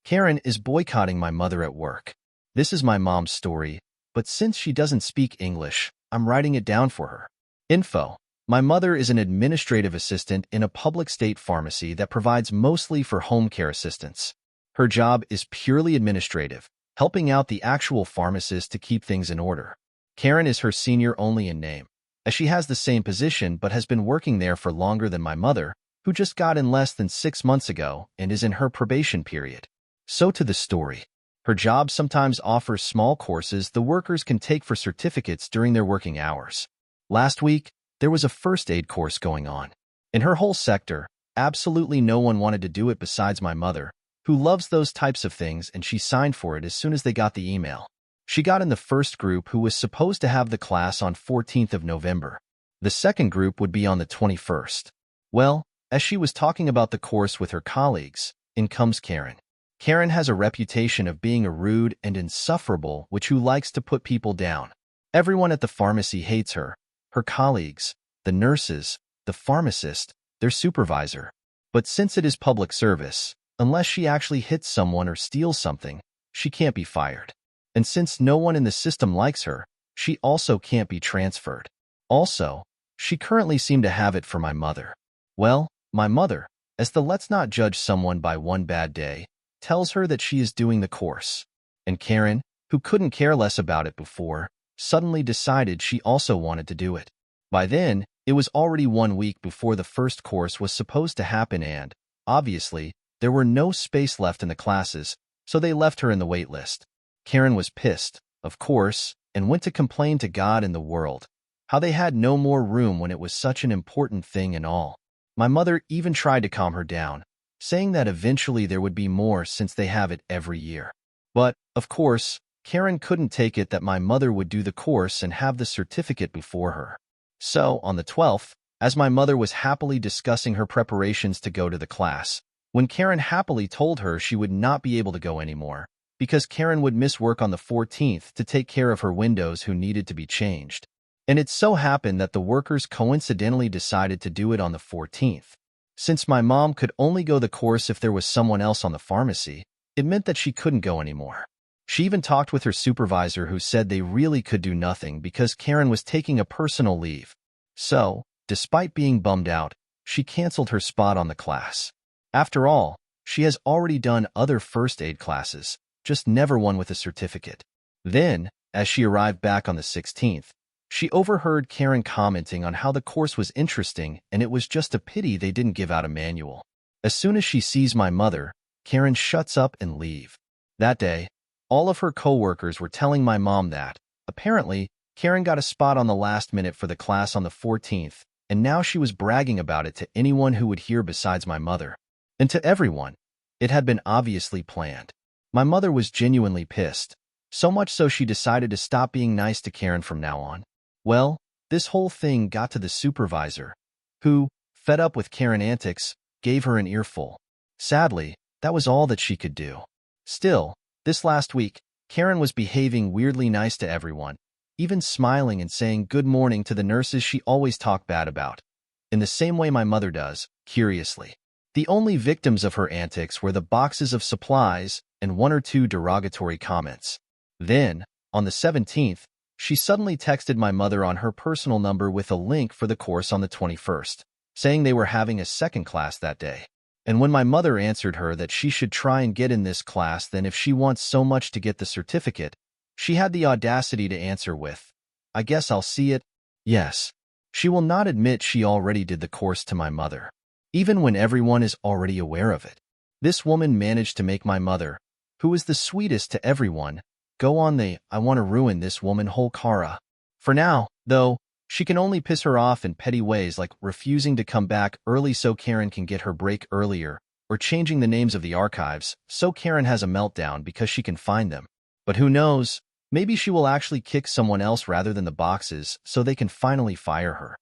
Karen is boycotting my mother at work. This is my mom's story, but since she doesn't speak English, I'm writing it down for her. Info. My mother is an administrative assistant in a public state pharmacy that provides mostly for home care assistance. Her job is purely administrative, helping out the actual pharmacist to keep things in order. Karen is her senior only in name, as she has the same position but has been working there for longer than my mother, who just got in less than 6 months ago and is in her probation period. So to the story. Her job sometimes offers small courses the workers can take for certificates during their working hours. Last week, there was a first aid course going on. In her whole sector, absolutely no one wanted to do it besides my mother, who loves those types of things, and she signed for it as soon as they got the email. She got in the first group, who was supposed to have the class on 14th of November. The second group would be on the 21st. Well, as she was talking about the course with her colleagues, in comes Karen. Karen has a reputation of being a rude and insufferable witch who likes to put people down. Everyone at the pharmacy hates her, her colleagues, the nurses, the pharmacist, their supervisor. But since it is public service, unless she actually hits someone or steals something, she can't be fired. And since no one in the system likes her, she also can't be transferred. Also, she currently seemed to have it for my mother. Well, my mother, as the let's not judge someone by one bad day, tells her that she is doing the course. And Karen, who couldn't care less about it before, suddenly decided she also wanted to do it. By then, it was already 1 week before the first course was supposed to happen, and, obviously, there were no space left in the classes, so they left her in the wait list. Karen was pissed, of course, and went to complain to God and the world, how they had no more room when it was such an important thing and all. My mother even tried to calm her down, saying that eventually there would be more since they have it every year. But, of course, Karen couldn't take it that my mother would do the course and have the certificate before her. So, on the 12th, as my mother was happily discussing her preparations to go to the class, when Karen happily told her she would not be able to go anymore, because Karen would miss work on the 14th to take care of her windows who needed to be changed. And it so happened that the workers coincidentally decided to do it on the 14th. Since my mom could only go the course if there was someone else on the pharmacy, it meant that she couldn't go anymore. She even talked with her supervisor, who said they really could do nothing because Karen was taking a personal leave. So, despite being bummed out, she canceled her spot on the class. After all, she has already done other first aid classes, just never one with a certificate. Then, as she arrived back on the 16th, she overheard Karen commenting on how the course was interesting and it was just a pity they didn't give out a manual. As soon as she sees my mother, Karen shuts up and leaves. That day, all of her co-workers were telling my mom that, apparently, Karen got a spot on the last minute for the class on the 14th, and now she was bragging about it to anyone who would hear besides my mother. And to everyone, it had been obviously planned. My mother was genuinely pissed, so much so she decided to stop being nice to Karen from now on. Well, this whole thing got to the supervisor, who, fed up with Karen antics, gave her an earful. Sadly, that was all that she could do. Still, this last week, Karen was behaving weirdly nice to everyone, even smiling and saying good morning to the nurses she always talked bad about, in the same way my mother does, curiously. The only victims of her antics were the boxes of supplies and 1 or 2 derogatory comments. Then, on the 17th, she suddenly texted my mother on her personal number with a link for the course on the 21st, saying they were having a second class that day. And when my mother answered her that she should try and get in this class then if she wants so much to get the certificate, she had the audacity to answer with, "I guess I'll see it." Yes, she will not admit she already did the course to my mother, even when everyone is already aware of it. This woman managed to make my mother, who is the sweetest to everyone, go on the "I want to ruin this woman" whole cara. For now, though, she can only piss her off in petty ways like refusing to come back early so Karen can get her break earlier, or changing the names of the archives so Karen has a meltdown because she can find them. But who knows, maybe she will actually kick someone else rather than the boxes so they can finally fire her.